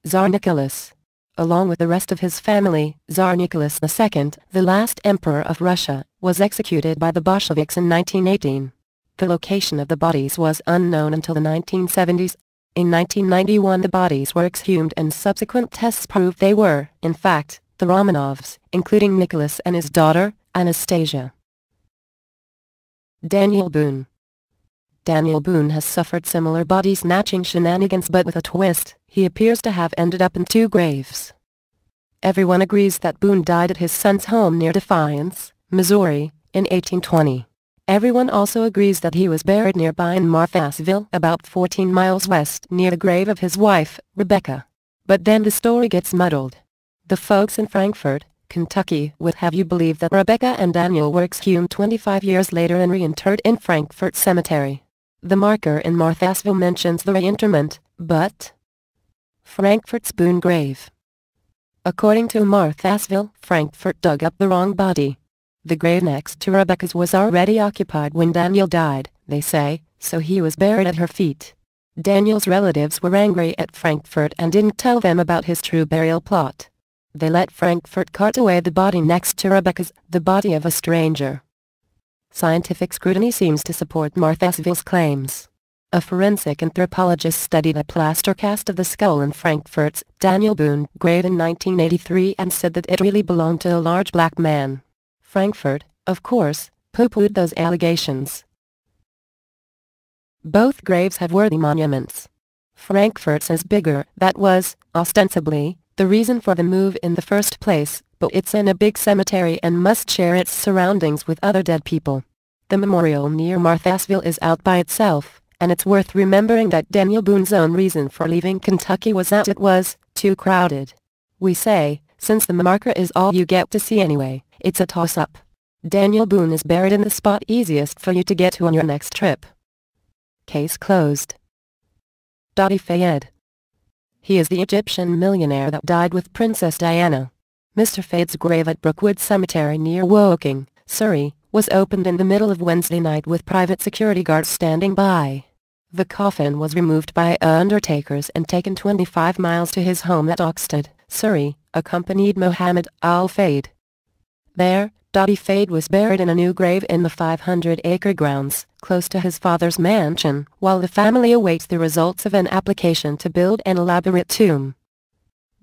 Tsar Nicholas. Along with the rest of his family, Tsar Nicholas II, the last emperor of Russia, was executed by the Bolsheviks in 1918. The location of the bodies was unknown until the 1970s. In 1991 the bodies were exhumed and subsequent tests proved they were, in fact, the Romanovs, including Nicholas and his daughter, Anastasia. Daniel Boone. Daniel Boone has suffered similar body-snatching shenanigans, but with a twist. He appears to have ended up in two graves. Everyone agrees that Boone died at his son's home near Defiance, Missouri, in 1820. Everyone also agrees that he was buried nearby in Marthasville, about 14 miles west, near the grave of his wife, Rebecca. But then the story gets muddled. The folks in Frankfort, Kentucky, would have you believe that Rebecca and Daniel were exhumed 25 years later and reinterred in Frankfort Cemetery. The marker in Marthasville mentions the reinterment, but Frankfort's Boone grave. According to Marthasville, Frankfort dug up the wrong body. The grave next to Rebecca's was already occupied when Daniel died, they say, so he was buried at her feet. Daniel's relatives were angry at Frankfort and didn't tell them about his true burial plot. They let Frankfort cart away the body next to Rebecca's, the body of a stranger. Scientific scrutiny seems to support Marthasville's claims. A forensic anthropologist studied a plaster cast of the skull in Frankfort's Daniel Boone grave in 1983 and said that it really belonged to a large black man. Frankfort, of course, pooh-poohed those allegations. Both graves have worthy monuments. Frankfort's is bigger. That was, ostensibly, the reason for the move in the first place, but it's in a big cemetery and must share its surroundings with other dead people. The memorial near Marthasville is out by itself, and it's worth remembering that Daniel Boone's own reason for leaving Kentucky was that it was too crowded. We say, since the marker is all you get to see anyway, it's a toss-up. Daniel Boone is buried in the spot easiest for you to get to on your next trip. Case closed. Dodi Fayed. He is the Egyptian millionaire that died with Princess Diana. Mr. Fayed's grave at Brookwood Cemetery near Woking, Surrey, was opened in the middle of Wednesday night with private security guards standing by. The coffin was removed by undertakers and taken 25 miles to his home at Oxted, Surrey, accompanied Mohammed Al-Fayed. There, Dodi Fayed was buried in a new grave in the 500-acre grounds, close to his father's mansion, while the family awaits the results of an application to build an elaborate tomb.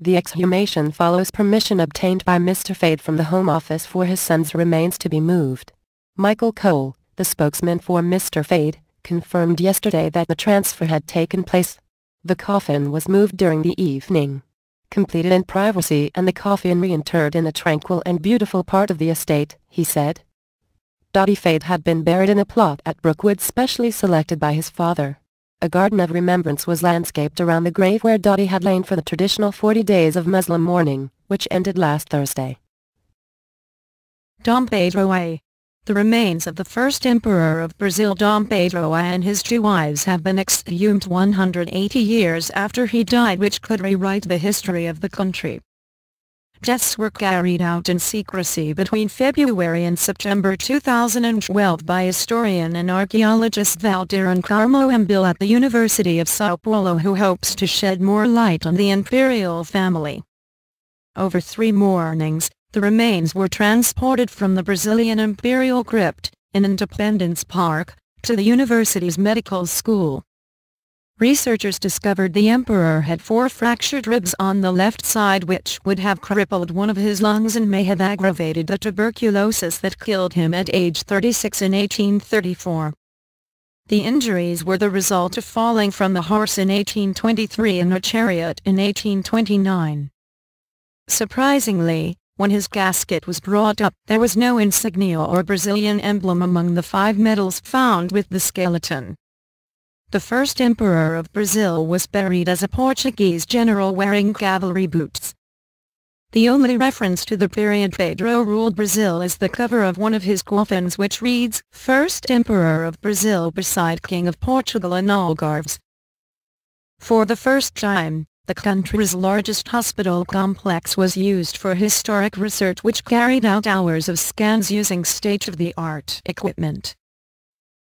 The exhumation follows permission obtained by Mr. Fayed from the Home Office for his son's remains to be moved. Michael Cole, the spokesman for Mr. Fayed, confirmed yesterday that the transfer had taken place. The coffin was moved during the evening. Completed in privacy and the coffin reinterred in a tranquil and beautiful part of the estate, he said. Dodi Fayed had been buried in a plot at Brookwood specially selected by his father. A garden of remembrance was landscaped around the grave where Dodi had lain for the traditional 40 days of Muslim mourning, which ended last Thursday. Dom Pedro I. The remains of the first emperor of Brazil, Dom Pedro I, and his two wives have been exhumed 180 years after he died, which could rewrite the history of the country. Tests were carried out in secrecy between February and September 2012 by historian and archaeologist Valdir Carmo Embil at the University of São Paulo, who hopes to shed more light on the imperial family. Over 3 mornings, the remains were transported from the Brazilian Imperial Crypt, in Independence Park, to the university's medical school. Researchers discovered the emperor had 4 fractured ribs on the left side, which would have crippled one of his lungs and may have aggravated the tuberculosis that killed him at age 36 in 1834. The injuries were the result of falling from the horse in 1823 and a chariot in 1829. Surprisingly, when his casket was brought up, there was no insignia or Brazilian emblem among the 5 medals found with the skeleton. The first emperor of Brazil was buried as a Portuguese general wearing cavalry boots. The only reference to the period Pedro ruled Brazil is the cover of one of his coffins, which reads, "First Emperor of Brazil beside King of Portugal in Algarves." For the first time, the country's largest hospital complex was used for historic research, which carried out hours of scans using state-of-the-art equipment.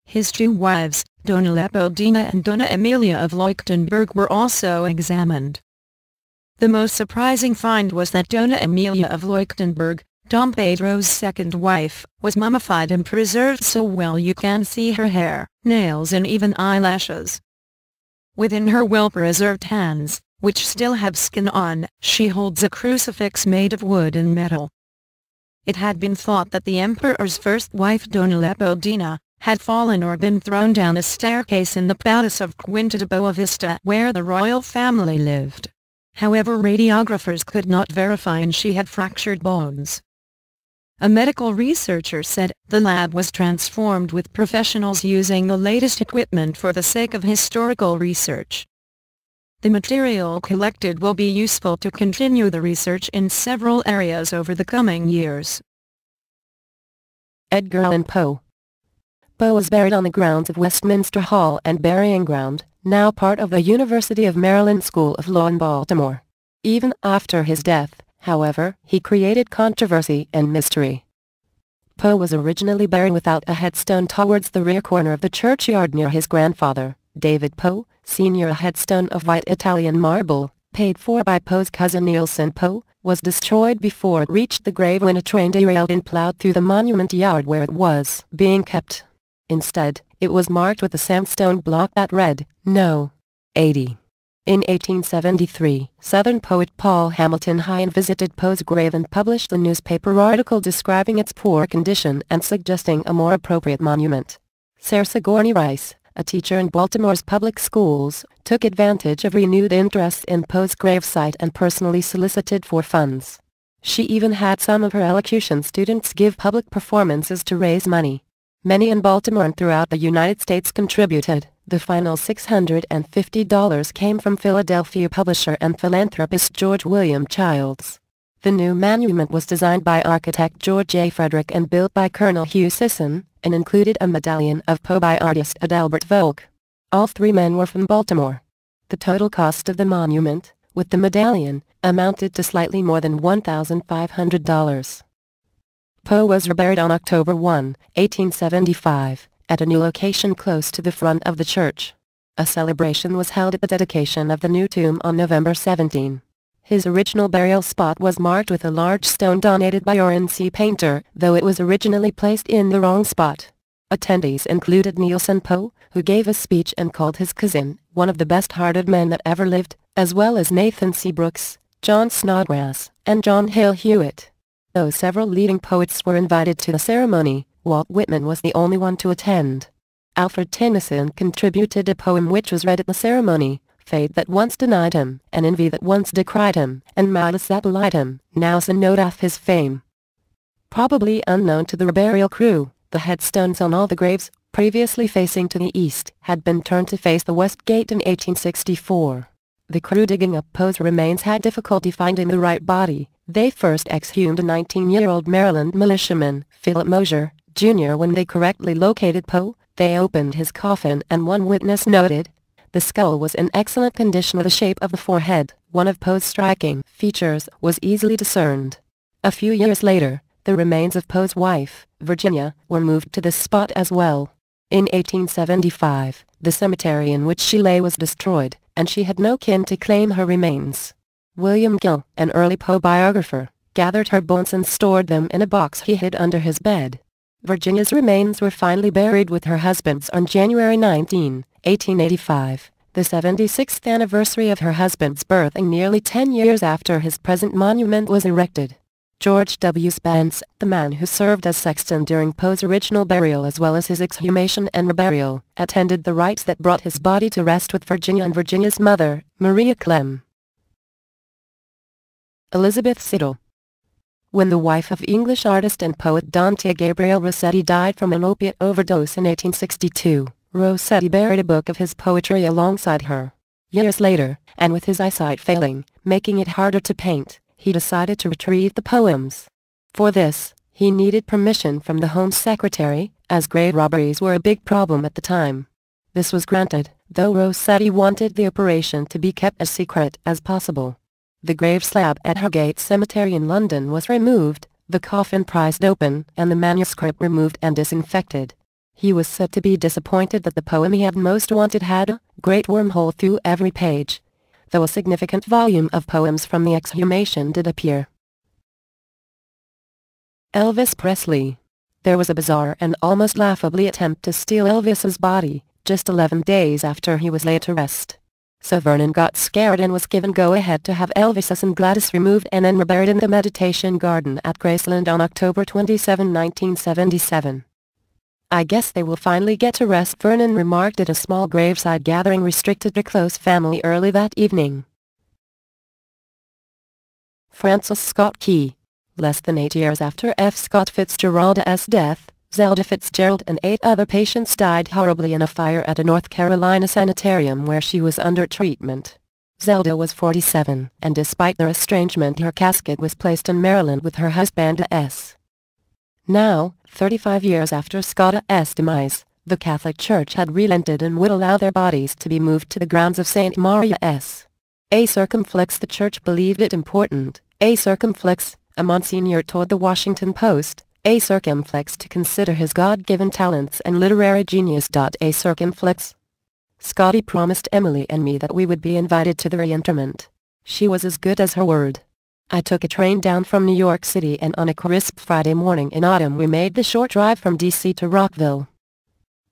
His 2 wives, Dona Leopoldina and Dona Emilia of Leuchtenberg, were also examined. The most surprising find was that Dona Emilia of Leuchtenberg, Dom Pedro's second wife, was mummified and preserved so well you can see her hair, nails and even eyelashes. Within her well-preserved hands, which still have skin on, she holds a crucifix made of wood and metal. It had been thought that the emperor's first wife Dona Leopoldina had fallen or been thrown down a staircase in the palace of Quinta de Boa Vista where the royal family lived. However, radiographers could not verify and she had fractured bones. A medical researcher said the lab was transformed with professionals using the latest equipment for the sake of historical research. The material collected will be useful to continue the research in several areas over the coming years. Edgar Allan Poe. Poe was buried on the grounds of Westminster Hall and Burying Ground, now part of the University of Maryland School of Law in Baltimore. Even after his death, however, he created controversy and mystery. Poe was originally buried without a headstone towards the rear corner of the churchyard near his grandfather, David Poe, Sr. A headstone of white Italian marble, paid for by Poe's cousin Nielsen Poe, was destroyed before it reached the grave when a train derailed and plowed through the monument yard where it was being kept. Instead, it was marked with a sandstone block that read, No. 80. In 1873, Southern poet Paul Hamilton Hine visited Poe's grave and published a newspaper article describing its poor condition and suggesting a more appropriate monument. Sarah Sigourney Rice, a teacher in Baltimore's public schools, took advantage of renewed interest in Poe's gravesite and personally solicited for funds. She even had some of her elocution students give public performances to raise money. Many in Baltimore and throughout the United States contributed. The final $650 came from Philadelphia publisher and philanthropist George William Childs. The new monument was designed by architect George A. Frederick and built by Colonel Hugh Sisson, and included a medallion of Poe by artist Adalbert Volk. All three men were from Baltimore. The total cost of the monument, with the medallion, amounted to slightly more than $1,500. Poe was reburied on October 1, 1875, at a new location close to the front of the church. A celebration was held at the dedication of the new tomb on November 17. His original burial spot was marked with a large stone donated by Orrin C. Painter, though it was originally placed in the wrong spot. Attendees included Nielsen Poe, who gave a speech and called his cousin one of the best-hearted men that ever lived, as well as Nathan C. Brooks, John Snodgrass, and John Hill Hewitt. Though several leading poets were invited to the ceremony, Walt Whitman was the only one to attend. Alfred Tennyson contributed a poem which was read at the ceremony, Fate that once denied him, and envy that once decried him, and malice that belied him, now cenotaph his fame. Probably unknown to the burial crew, the headstones on all the graves, previously facing to the east, had been turned to face the west gate in 1864. The crew digging up Poe's remains had difficulty finding the right body. They first exhumed a 19-year-old Maryland militiaman, Philip Mosier, Jr. When they correctly located Poe, they opened his coffin and one witness noted, the skull was in excellent condition. The shape of the forehead, one of Poe's striking features, was easily discerned. A few years later, the remains of Poe's wife, Virginia, were moved to this spot as well. In 1875, the cemetery in which she lay was destroyed, and she had no kin to claim her remains. William Gill, an early Poe biographer, gathered her bones and stored them in a box he hid under his bed. Virginia's remains were finally buried with her husband's on January 19, 1885, the 76th anniversary of her husband's birth and nearly 10 years after his present monument was erected. George W. Spence, the man who served as sexton during Poe's original burial as well as his exhumation and reburial, attended the rites that brought his body to rest with Virginia and Virginia's mother, Maria Clem. Elizabeth Siddal. When the wife of English artist and poet Dante Gabriel Rossetti died from an opiate overdose in 1862, Rossetti buried a book of his poetry alongside her. Years later, and with his eyesight failing, making it harder to paint, he decided to retrieve the poems. For this, he needed permission from the Home Secretary, as grave robberies were a big problem at the time. This was granted, though Rossetti wanted the operation to be kept as secret as possible. The grave slab at Hargate Cemetery in London was removed, the coffin prized open, and the manuscript removed and disinfected. He was said to be disappointed that the poem he had most wanted had a great wormhole through every page. though a significant volume of poems from the exhumation did appear. Elvis Presley. There was a bizarre and almost laughably attempt to steal Elvis's body, just 11 days after he was laid to rest. So Vernon got scared and was given go-ahead to have Elvis and Gladys removed and then reburied in the Meditation Garden at Graceland on October 27, 1977. "I guess they will finally get to rest," Vernon remarked at a small graveside gathering restricted to close family early that evening. Francis Scott Key. Less than 8 years after F. Scott Fitzgerald's death, Zelda Fitzgerald and 8 other patients died horribly in a fire at a North Carolina sanitarium where she was under treatment. Zelda was 47, and despite their estrangement her casket was placed in Maryland with her husband S. Now, 35 years after Scott's demise, the Catholic Church had relented and would allow their bodies to be moved to the grounds of St. Maria's. A circumflex. The Church believed it important, a circumflex, a Monsignor told the Washington Post, a circumflex to consider his God-given talents and literary genius. A circumflex. Scotty promised Emily and me that we would be invited to the reinterment. She was as good as her word. I took a train down from New York City and on a crisp Friday morning in autumn we made the short drive from D.C. to Rockville.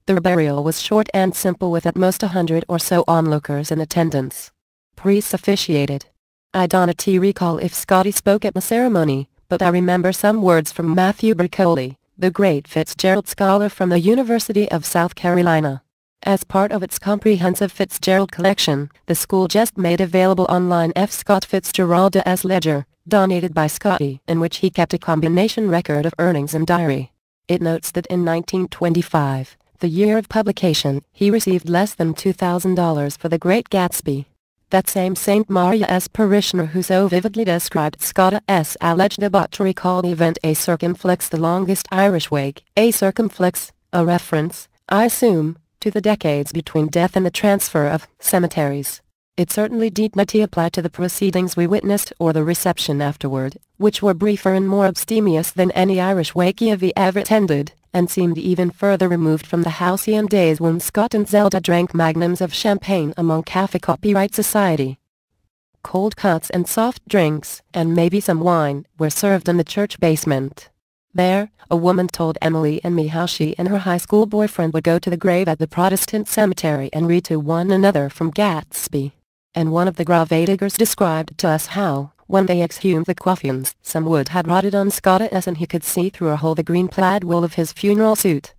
The burial was short and simple with at most 100 or so onlookers in attendance. Priests officiated. I don't recall if Scotty spoke at the ceremony, but I remember some words from Matthew Bercoli, the great Fitzgerald scholar from the University of South Carolina. As part of its comprehensive Fitzgerald collection, the school just made available online F. Scott Fitzgerald's ledger, donated by Scotty, in which he kept a combination record of earnings and diary. It notes that in 1925, the year of publication, he received less than $2,000 for The Great Gatsby. That same St. Maria's parishioner who so vividly described Scott's alleged debauchery called the event a circumflex, the longest Irish wake, a circumflex, a reference, I assume, to the decades between death and the transfer of cemeteries. It certainly did not apply to the proceedings we witnessed or the reception afterward, which were briefer and more abstemious than any Irish wake we ever attended, and seemed even further removed from the halcyon days when Scott and Zelda drank magnums of champagne among Cafe Copyright Society. Cold cuts and soft drinks, and maybe some wine, were served in the church basement. There, a woman told Emily and me how she and her high school boyfriend would go to the grave at the Protestant cemetery and read to one another from Gatsby. And one of the gravediggers described to us how, when they exhumed the coffins, some wood had rotted on Scott's and he could see through a hole the green plaid wool of his funeral suit.